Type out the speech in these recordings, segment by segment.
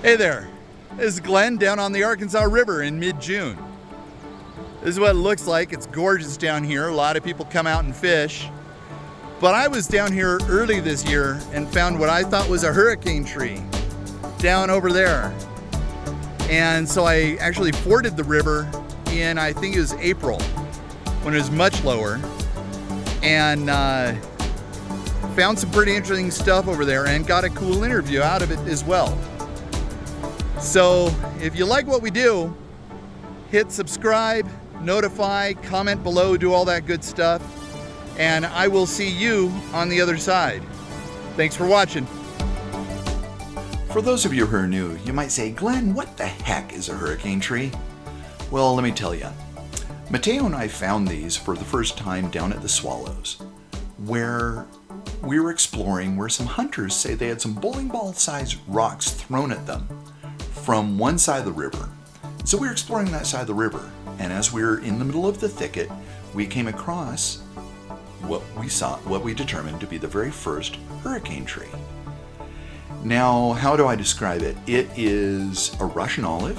Hey there, this is Glenn down on the Arkansas River in mid-June. This is what it looks like. It's gorgeous down here. A lot of people come out and fish. But I was down here early this year and found what I thought was a hurricane tree down over there. And so I actually forded the river in, I think it was April, when it was much lower. And found some pretty interesting stuff over there and got a cool interview out of it as well. So if you like what we do, hit subscribe, notify, comment below, do all that good stuff, and I will see you on the other side. Thanks for watching. For those of you who are new, you might say, Glenn, what the heck is a hurricane tree? Well, let me tell you. Mateo and I found these for the first time down at the Swallows, where we were exploring where some hunters say they had some bowling ball sized rocks thrown at them from one side of the river. So we were exploring that side of the river, and as we were in the middle of the thicket, we came across what we determined to be the very first hurricane tree. Now, how do I describe it? It is a Russian olive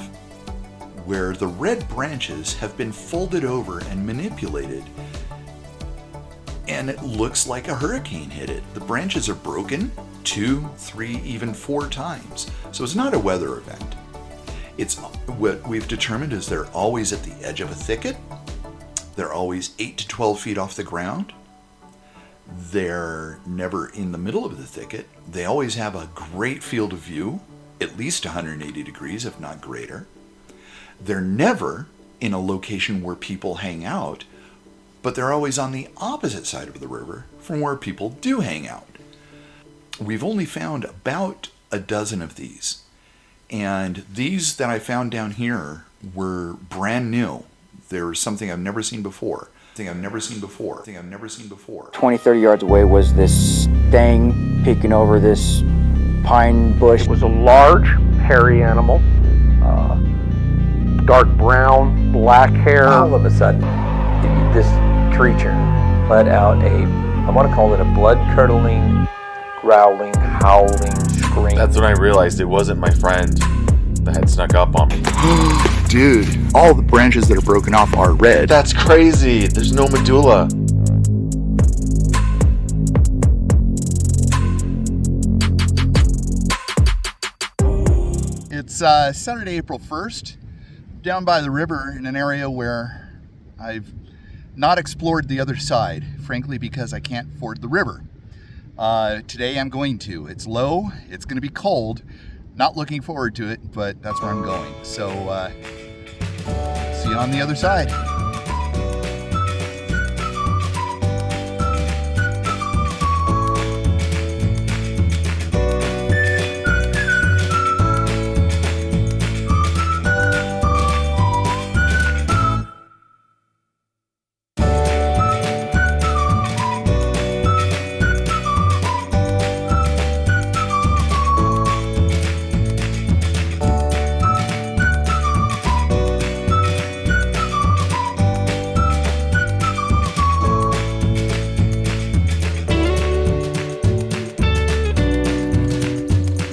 where the red branches have been folded over and manipulated, and it looks like a hurricane hit it. The branches are broken 2, 3, even 4 times. So it's not a weather event. It's what we've determined is they're always at the edge of a thicket. They're always 8 to 12 feet off the ground. They're never in the middle of the thicket. They always have a great field of view, at least 180 degrees, if not greater. They're never in a location where people hang out, but they're always on the opposite side of the river from where people do hang out. We've only found about a dozen of these, and these that I found down here were brand new. They're something I've never seen before. 20, 30 yards away was this thing peeking over this pine bush. It was a large, hairy animal, dark brown, black hair. All of a sudden, this creature let out I want to call it a blood-curdling, growling, howling scream. That's when I realized it wasn't my friend that had snuck up on me. Dude, all the branches that are broken off are red. That's crazy. There's no medulla. It's Saturday, April 1st, down by the river in an area where I've not explored the other side, frankly, because I can't ford the river. Today I'm going to. It's low, it's going to be cold. Not looking forward to it, but that's where I'm going. So, see you on the other side.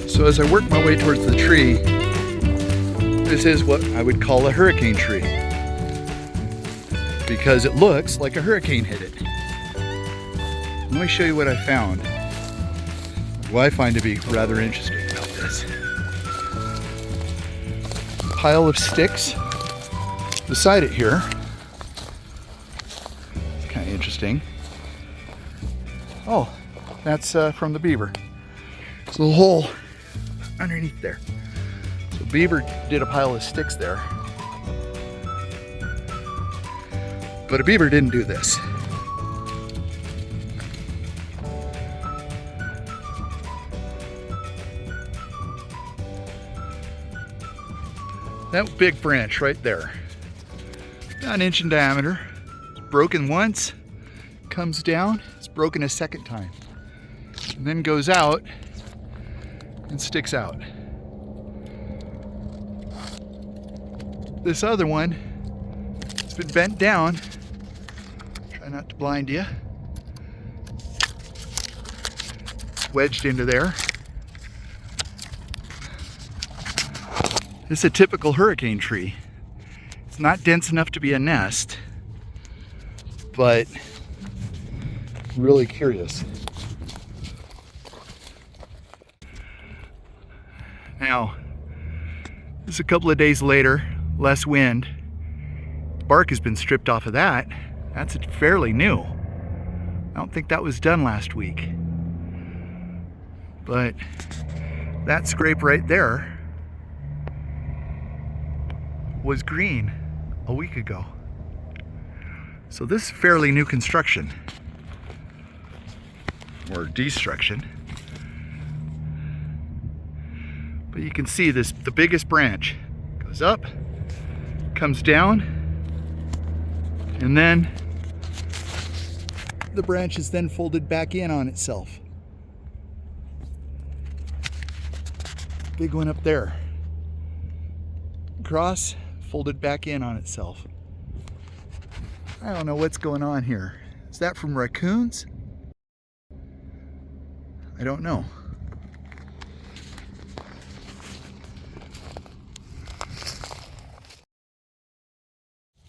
So as I work my way towards the tree, this is what I would call a hurricane tree, because it looks like a hurricane hit it. Let me show you what I found. What I find to be rather interesting about this. Pile of sticks beside it here. It's kind of interesting. Oh, that's from the beaver. It's a little hole underneath there. So beaver did a pile of sticks there. But a beaver didn't do this. That big branch right there, about an inch in diameter. It's broken once, comes down, it's broken a second time, and then goes out and sticks out. This other one, it's been bent down. Try not to blind you. Wedged into there. This is a typical hurricane tree. It's not dense enough to be a nest, but really curious. Now, this is a couple of days later, less wind. The bark has been stripped off of that. That's fairly new. I don't think that was done last week. But that scrape right there was green a week ago. So this is fairly new construction, or destruction. But you can see this, the biggest branch goes up, comes down, and then the branch is then folded back in on itself. Big one up there. Across, folded back in on itself. I don't know what's going on here. Is that from raccoons? I don't know.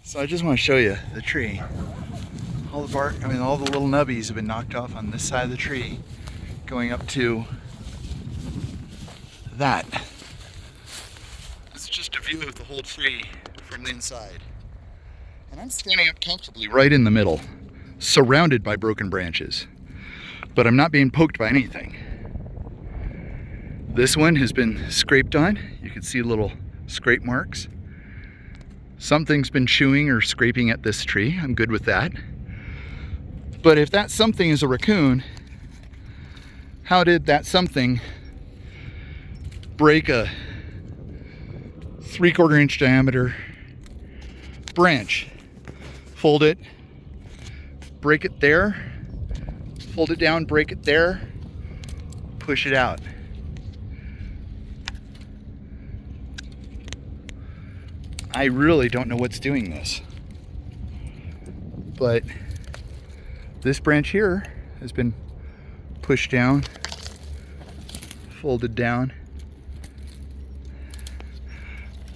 So I just want to show you the tree. All the bark, all the little nubbies have been knocked off on this side of the tree, going up to that. It's just a view of the whole tree from the inside. And I'm standing up comfortably right in the middle, surrounded by broken branches. But I'm not being poked by anything. This one has been scraped on. You can see little scrape marks. Something's been chewing or scraping at this tree. I'm good with that. But if that something is a raccoon, how did that something break a 3/4 inch diameter branch? Fold it, break it there, fold it down, break it there, push it out. I really don't know what's doing this, but this branch here has been pushed down, folded down.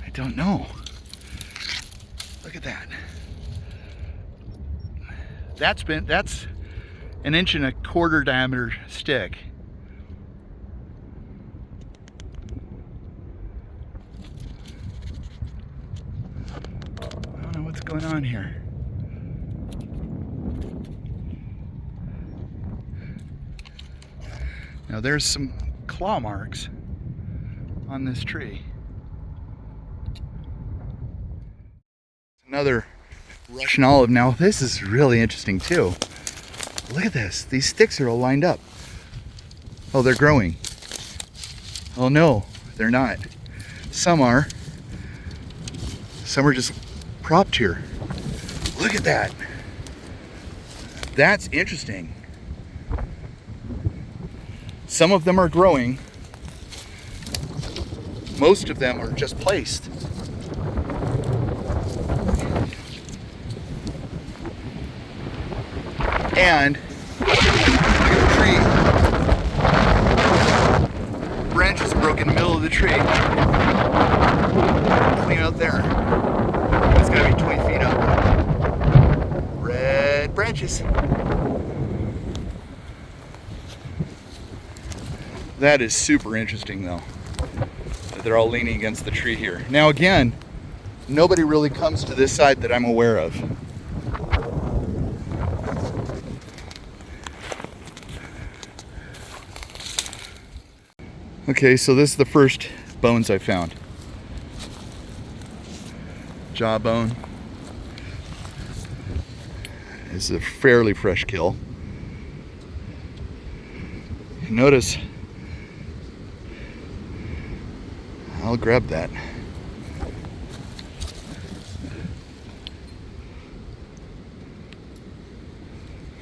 I don't know. Look at that. That's an 1.25 inch diameter stick. I don't know what's going on here. Now there's some claw marks on this tree. Another Russian olive. Now this is really interesting too. Look at this. These sticks are all lined up. Oh, they're growing. Oh no, they're not. Some are. Some are just propped here. Look at that. That's interesting. Some of them are growing. Most of them are just placed. And look at the tree. Branches broke in the middle of the tree. Clean out there. It's gotta be 20 feet up. Red branches. That is super interesting though. They're all leaning against the tree here. Now again, nobody really comes to this side that I'm aware of. Okay, so this is the first bones I found. Jawbone. This is a fairly fresh kill. Notice, I'll grab that.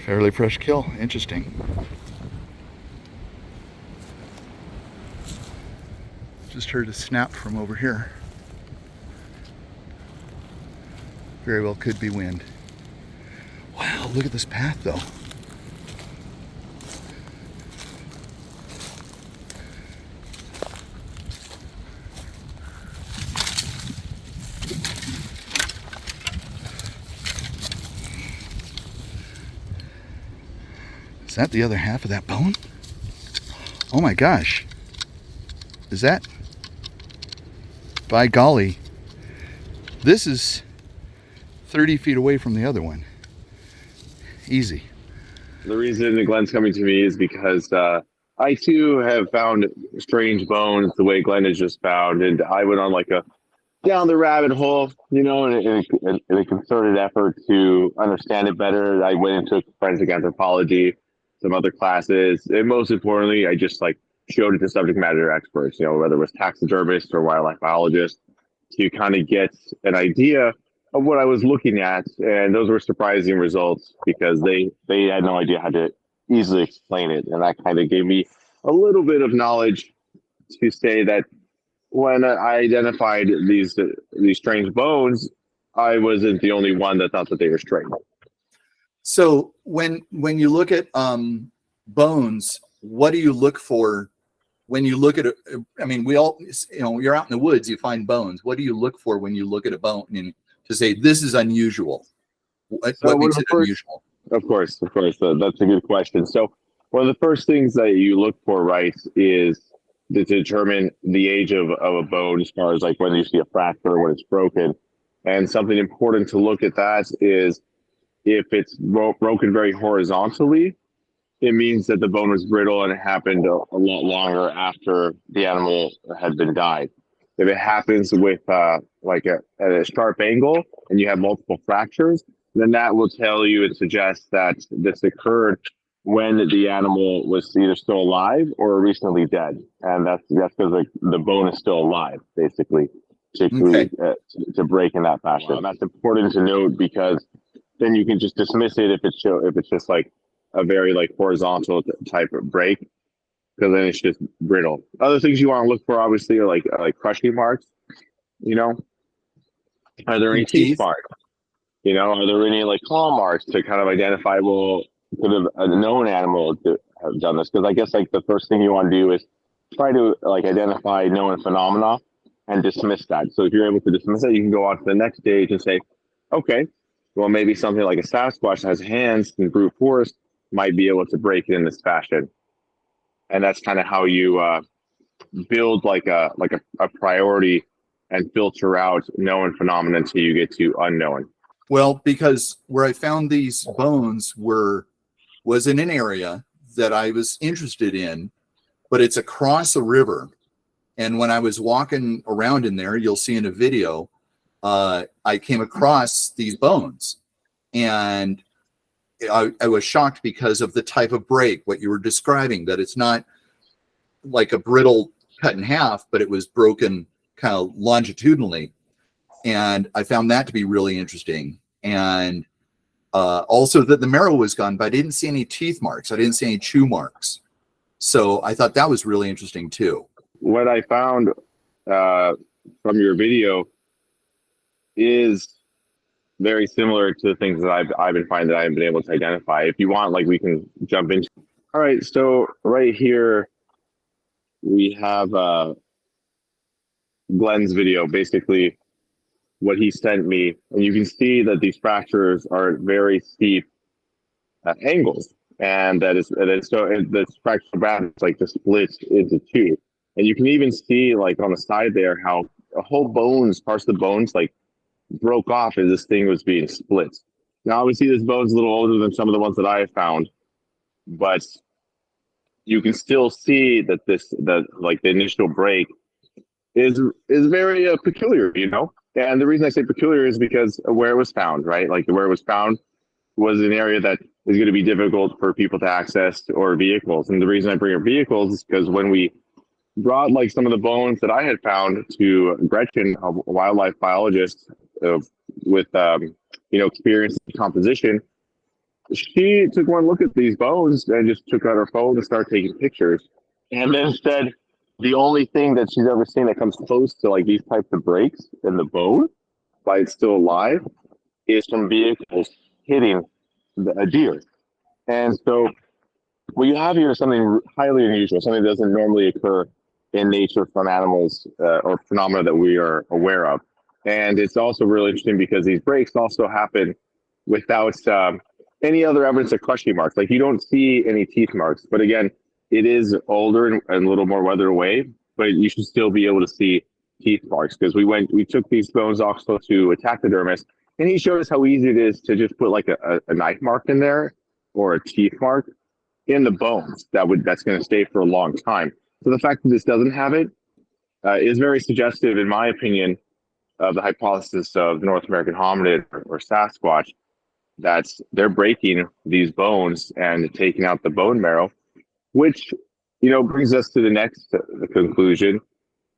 Fairly fresh kill, interesting. Just heard a snap from over here. Very well could be wind. Wow, look at this path though. Is that the other half of that bone? Oh my gosh. Is that? By golly. This is 30 feet away from the other one. Easy. The reason Glenn's coming to me is because I too have found strange bones the way Glenn has just found, and I went on like a down the rabbit hole, you know, in a concerted effort to understand it better. I went and took forensic anthropology, some other classes, and most importantly, I just like showed it to subject matter experts, you know, whether it was taxidermists or wildlife biologists, to kind of get an idea of what I was looking at. And those were surprising results because they had no idea how to easily explain it. And that kind of gave me a little bit of knowledge to say that when I identified these strange bones, I wasn't the only one that thought that they were strange. So when you look at bones, what do you look for when you look at it? I mean, we all, you know, you're out in the woods, you find bones. What do you look for when you look at a bone and to say this is unusual? What makes it unusual? Of course, that's a good question. So one of the first things that you look for, right, is to determine the age of a bone, as far as like when you see a fracture, when it's broken. And something important to look at that is if it's broken very horizontally, it means that the bone was brittle and it happened a lot longer after the animal had been died. If it happens with like at a sharp angle and you have multiple fractures, then that will tell you and suggest that this occurred when the animal was either still alive or recently dead. And that's because like, the bone is still alive, basically, to break in that fashion. Wow. That's important to note because then you can just dismiss it if it's just like a very like horizontal type of break, because then it's just brittle. Other things you want to look for obviously are like crushing marks. You know, are there any teeth marks? You know, are there any like claw marks to kind of identify, well, could have a known animal to have done this? Because I guess like the first thing you want to do is try to like identify known phenomena and dismiss that. So if you're able to dismiss it, you can go on to the next stage and say, okay, well, maybe something like a Sasquatch that has hands in brute force might be able to break it in this fashion. And that's kind of how you build like a priority and filter out known phenomena until you get to unknown. Well, because where I found these bones was in an area that I was interested in, but it's across a river. And when I was walking around in there, you'll see in a video, I came across these bones, and I was shocked because of the type of break, what you were describing, that it's not like a brittle cut in half, but it was broken kind of longitudinally. And I found that to be really interesting. And also that the marrow was gone, but I didn't see any teeth marks. I didn't see any chew marks. So I thought that was really interesting too. What I found from your video is very similar to the things that I've been finding that I've been able to identify. If you want, like, we can jump into. All right, so right here we have Glenn's video, basically what he sent me, and you can see that these fractures are at very steep angles, and this fracture graph is like the split into two, and you can even see like on the side there how a whole parts of the bones like broke off as this thing was being split. Now obviously this bone's a little older than some of the ones that I have found, but you can still see that the initial break is very peculiar, you know. And the reason I say peculiar is because of where it was found, right? Like where it was found was an area that is going to be difficult for people to access or vehicles. And the reason I bring up vehicles is because when we brought like some of the bones that I had found to Gretchen, a wildlife biologist with experience in composition, she took one look at these bones and just took out her phone and started taking pictures, and then said the only thing that she's ever seen that comes close to like these types of breaks in the bone, while it's still alive, is from vehicles hitting a deer. And so what you have here is something highly unusual, something that doesn't normally occur in nature from animals or phenomena that we are aware of. And it's also really interesting because these breaks also happen without any other evidence of crushing marks. Like you don't see any teeth marks, but again, it is older and a little more weathered away, but you should still be able to see teeth marks because we took these bones also to a taxidermist, and he showed us how easy it is to just put like a knife mark in there or a teeth mark in the bones that's going to stay for a long time. So the fact that this doesn't have it is very suggestive, in my opinion, of the hypothesis of the North American hominid or Sasquatch, that they're breaking these bones and taking out the bone marrow, which, brings us to the next conclusion.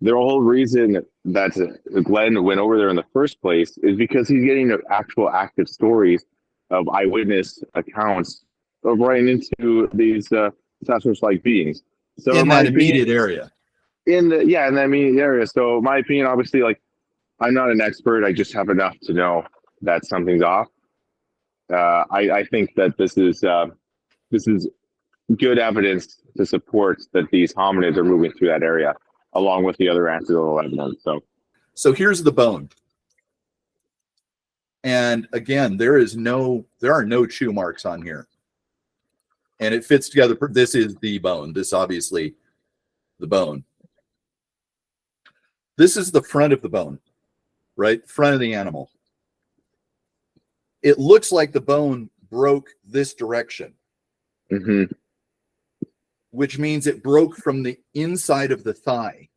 The whole reason that Glenn went over there in the first place is because he's getting actual active stories of eyewitness accounts of running into these Sasquatch-like beings. So in that immediate area. In that immediate area. So my opinion, obviously, like, I'm not an expert. I just have enough to know that something's off. I think that this is good evidence to support that these hominids are moving through that area, along with the other anecdotal evidence. So here's the bone. And again, there are no chew marks on here. And it fits together. This is the bone. This obviously the bone. This is the front of the bone, right? Front of the animal. It looks like the bone broke this direction, which means it broke from the inside of the thigh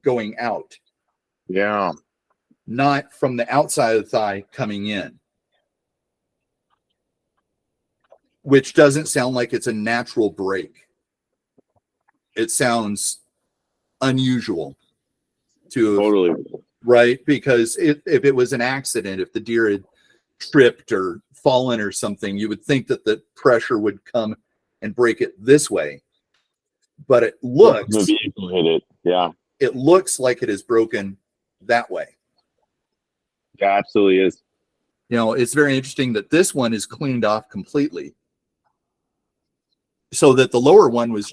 going out. Yeah. Not from the outside of the thigh coming in. Which doesn't sound like it's a natural break. It sounds unusual Totally. Right? Because if it was an accident, if the deer had tripped or fallen or something, you would think that the pressure would come and break it this way. But it looks the vehicle hit it. Yeah. It looks like it is broken that way. Yeah, absolutely is. It's very interesting that this one is cleaned off completely. So that the lower one was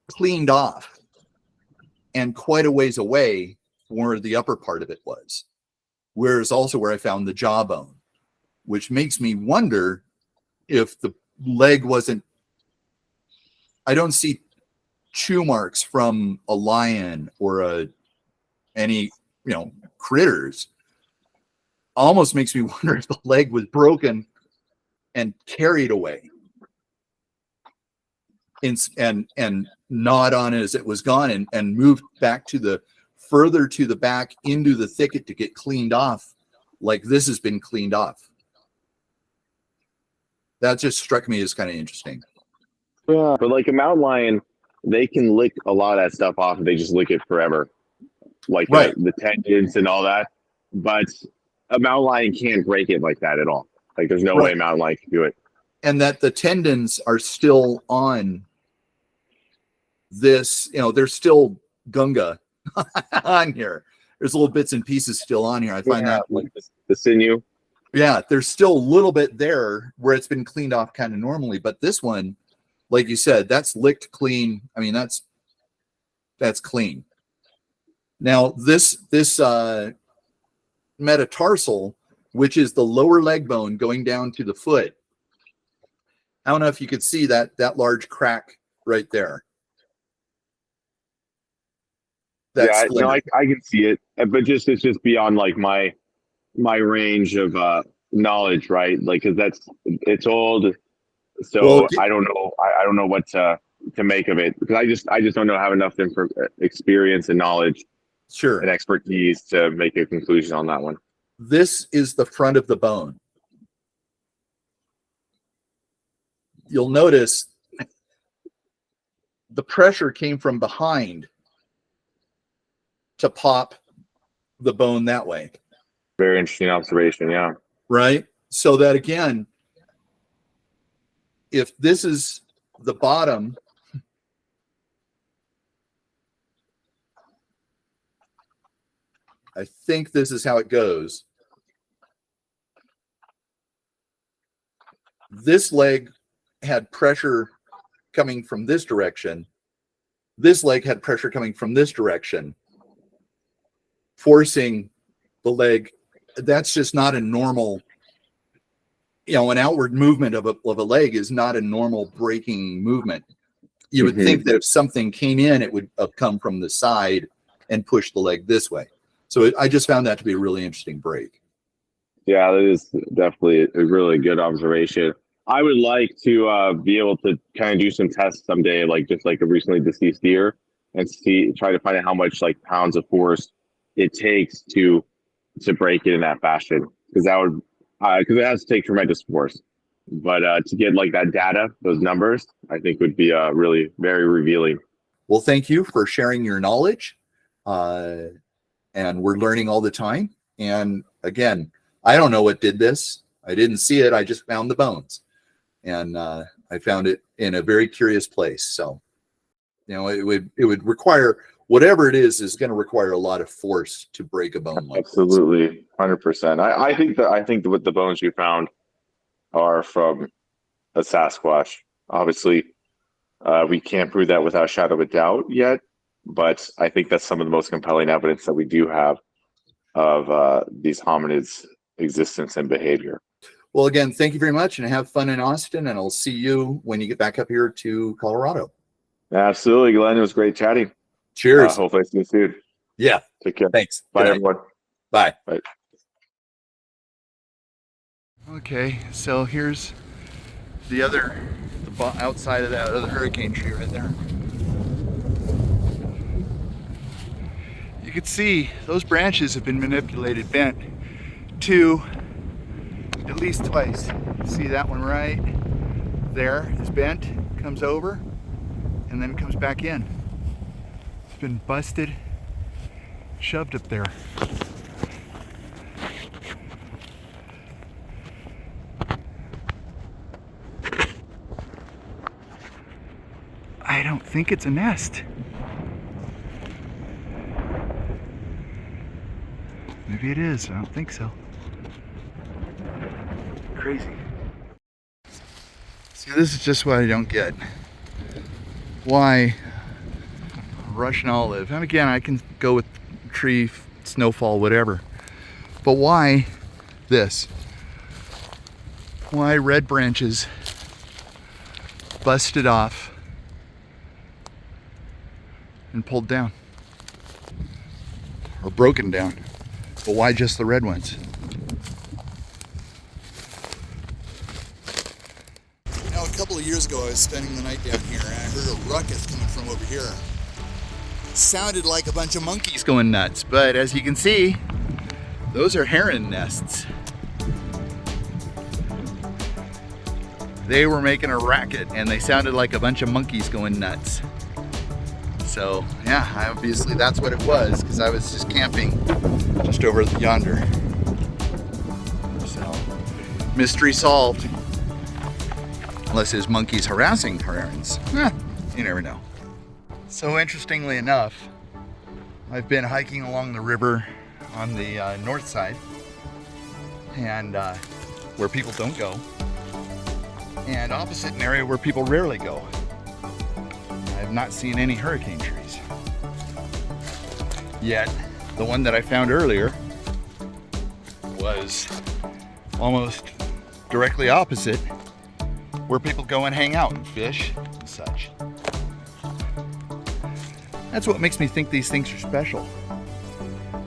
cleaned off and quite a ways away from where the upper part of it was. Whereas also where I found the jawbone, which makes me wonder if the leg wasn't. I don't see chew marks from a lion or any critters. Almost makes me wonder if the leg was broken and carried away and gnawed on as it was gone and moved back further to the back into the thicket to get cleaned off, like this has been cleaned off. That just struck me as kind of interesting. Yeah, but like a mountain lion, they can lick a lot of that stuff off and they just lick it forever. Like right. the tendons and all that. But a mountain lion can't break it like that at all. Like there's no way a mountain lion can do it. And that the tendons are still on this, they're still gunga on here. There's little bits and pieces still on here. I find that like the sinew. Yeah, there's still a little bit there where it's been cleaned off kind of normally, but this one, like you said, that's licked clean. I mean, that's clean. Now this metatarsal, which is the lower leg bone going down to the foot. I don't know if you could see that large crack right there. That's I can see it, but it's just beyond like my range of knowledge, right? Like, because it's old, so I don't know. I don't know what to make of it because I just don't have enough experience and knowledge, and expertise to make a conclusion on that one. This is the front of the bone. You'll notice the pressure came from behind to pop the bone that way. Very interesting observation, yeah. Right? So that again, if this is the bottom, I think this is how it goes. This leg had pressure coming from this direction. This leg had pressure coming from this direction, forcing the leg. That's just not a normal an outward movement of a leg is not a normal braking movement. You would think that if something came in, it would have come from the side and push the leg this way. So I just found that to be a really interesting break. Yeah, that is definitely a really good observation. I would like to be able to kind of do some tests someday, like just like a recently deceased deer, and try to find out how much like pounds of force it takes to break it in that fashion, because that would because it has to take tremendous force. But to get like that data, those numbers, I think would be really very revealing. Well, thank you for sharing your knowledge. And we're learning all the time. And again, I don't know what did this. I didn't see it. I just found the bones. And I found it in a very curious place. So, it would require, whatever it is going to require a lot of force to break a bone like Absolutely, 100%. I think that what the bones you found are from a Sasquatch. Obviously, we can't prove that without a shadow of a doubt yet, but I think that's some of the most compelling evidence that we do have of these hominids' existence and behavior. Well, again, thank you very much, and have fun in Austin, and I'll see you when you get back up here to Colorado. Absolutely, Glenn. It was great chatting. Cheers. Hopefully I see you soon. Yeah. Take care. Thanks. Bye, everyone. Bye. Bye. Okay, so here's the outside of that other hurricane tree right there. You can see those branches have been manipulated, bent to at least twice. See that one right there is bent, comes over, and then comes back in. It's been busted, shoved up there. I don't think it's a nest. Maybe it is. I don't think so. Crazy. See, this is just what I don't get. Why Russian olive? And again, I can go with tree, snowfall, whatever. But why this? Why red branches busted off and pulled down? Or broken down? But why just the red ones? Now, a couple of years ago, I was spending the night down here, and I heard a ruckus coming from over here. It sounded like a bunch of monkeys going nuts, but as you can see, those are heron nests. They were making a racket, and they sounded like a bunch of monkeys going nuts. So yeah, obviously that's what it was, because I was just camping just over yonder. So, mystery solved. Unless there's monkeys harassing herons. You never know. So interestingly enough, I've been hiking along the river on the north side, and where people don't go, and opposite an area where people rarely go. I have not seen any hurricane trees. Yet, the one that I found earlier was almost directly opposite where people go and hang out and fish and such. That's what makes me think these things are special.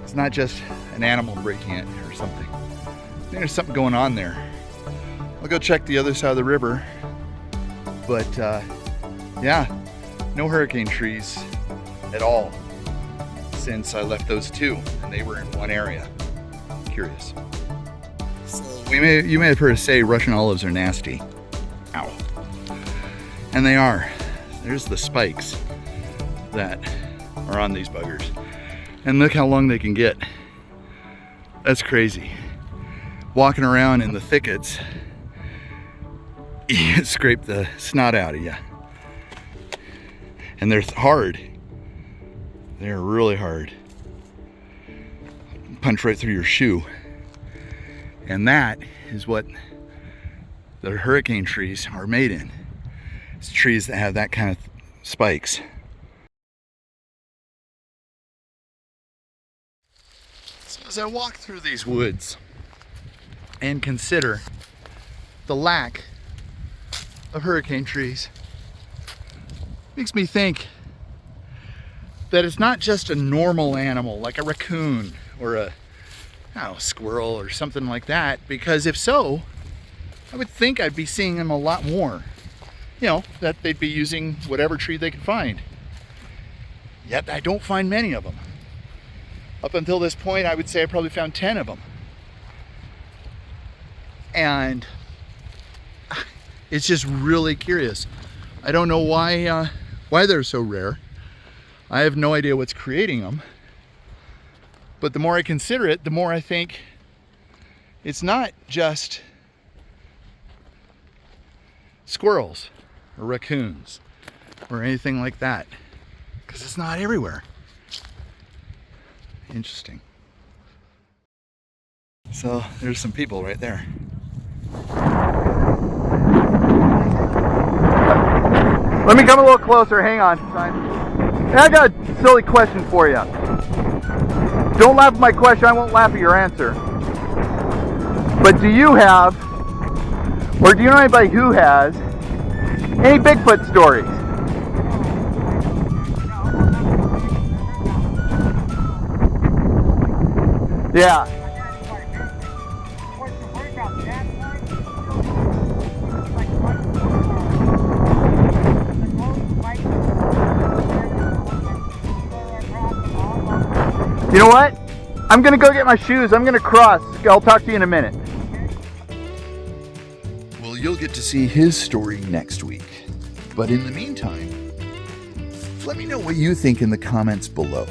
It's not just an animal breaking it or something. I think there's something going on there. I'll go check the other side of the river. But yeah, no hurricane trees at all since I left those two, and they were in one area. Curious. So you may have heard us say Russian olives are nasty. Ow. And they are. There's the spikes that are on these buggers. And look how long they can get. That's crazy. Walking around in the thickets, you scrape the snot out of you. And they're hard. They're really hard. Punch right through your shoe. And that is what the hurricane trees are made in. It's trees that have that kind of spikes. So as I walk through these woods and consider the lack of hurricane trees makes me think that it's not just a normal animal like a raccoon or a squirrel or something like that, because if so, I would think I'd be seeing them a lot more. You know, that they'd be using whatever tree they could find. Yet I don't find many of them. Up until this point, I would say I probably found 10 of them. And it's just really curious. I don't know why they're so rare. I have no idea what's creating them. But the more I consider it, the more I think it's not just squirrels or raccoons or anything like that, because it's not everywhere. Interesting. So there's some people right there. Let me come a little closer, hang on. I got a silly question for you. Don't laugh at my question, I won't laugh at your answer. But do you have, or do you know anybody who has, any Bigfoot stories? Yeah. You know what? I'm gonna go get my shoes. I'm gonna cross. I'll talk to you in a minute. Well, you'll get to see his story next week. But in the meantime, let me know what you think in the comments below.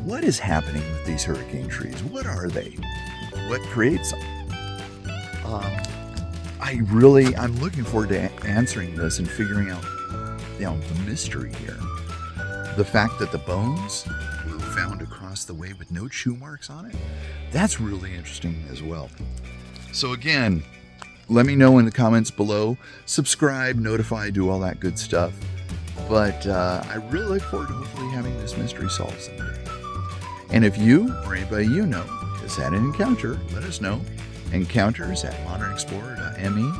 What is happening with these hurricane trees? What are they? What creates them? I'm looking forward to answering this and figuring out, the mystery here. The fact that the bones were found across the way with no chew marks on it, that's really interesting as well. So again, let me know in the comments below. Subscribe, notify, do all that good stuff. But I really look forward to hopefully having this mystery solved someday. And if you or anybody you know has had an encounter, let us know. encounters@modernexplorer.me,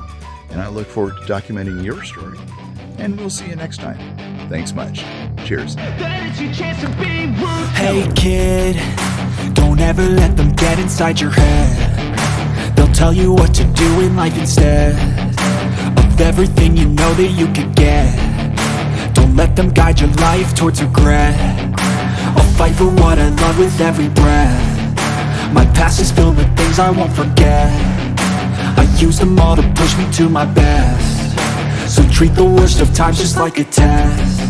and I look forward to documenting your story. And we'll see you next time. Thanks much. Cheers. Hey kid, don't ever let them get inside your head. They'll tell you what to do in life instead of everything you know that you could get. Don't let them guide your life towards regret. I'll fight for what I love with every breath. My past is filled with things I won't forget. I use them all to push me to my best. So treat the worst of times just like a test.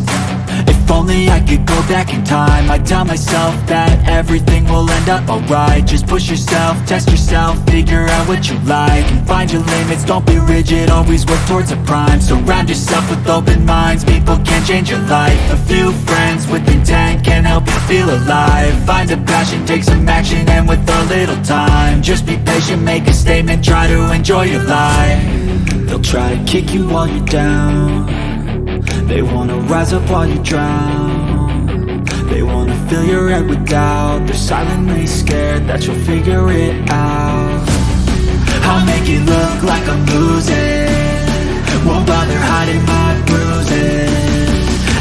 If only I could go back in time, I'd tell myself that everything will end up alright. Just push yourself, test yourself, figure out what you like, and find your limits, don't be rigid, always work towards a prime. Surround yourself with open minds, people can change your life. A few friends with intent can help you feel alive. Find a passion, take some action, and with a little time, just be patient, make a statement, try to enjoy your life. They'll try to kick you while you're down. They wanna rise up while you drown. They wanna fill your head with doubt. They're silently scared that you'll figure it out. I'll make it look like I'm losing, won't bother hiding my bruises.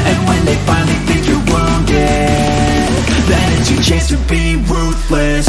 And when they finally think you're wounded, then it's your chance to be ruthless.